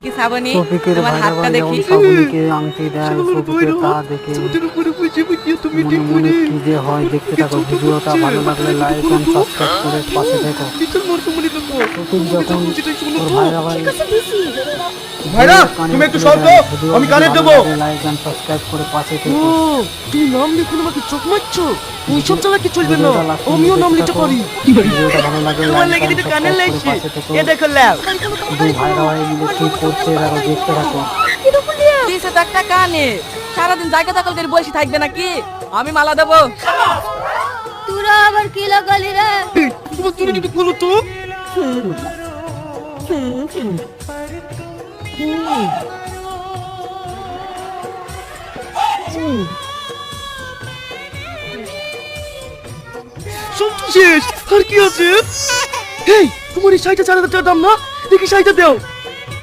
কি শ্রাবণী শফিকের তোমার ভাইরা হাতটা ভাই দেখি যখন শ্রাবণীকে আংটি দেয়, শফিকের তা দেখে মনে মনে কি যে হয় দেখতে থাকো। ভিডিওটা ভালো লাগলে লাইক এন্ড সাবস্ক্রাইব করে পাশে থেকো। শফিক যখন ওর ভাইরা ভাই ভাইরা তুমি একটু সর তো, আমি কানে দেবো। লাইক এন্ড সাবস্ক্রাইব করে পাশে থেকো। তুই নাম লিখে আমাকে চোখ মারছো? ওইসব চালাকি চলবে না, ভিডিওটা last আমিও পর্যন্ত নাম দেখতে লিখতে থাকো। পারি। ভিডিওটা ভালো লাগলে তোমার লাইক লেগে এন্ড দিতে কানে সাবস্ক্রাইব করে লাগছে পাশে থেকো। এ দেখো ল্যাব দুই ভাইরা ভাই মিলে কি করছে এরা দেখতে থাকো। দিছে তো একটা কানে সারাদিন জায়গা দখল করে বসে থাকবে নাকি? আমি মালা দেবো। তোরা আবার কি লাগালি রে? তোমার তুমি একটু বলো তো। সব তো শেষ, আর কি আছে? এই তোমার এই শাড়িটা 4,000 টাকা দাম না, দেখি শাড়িটা দাও।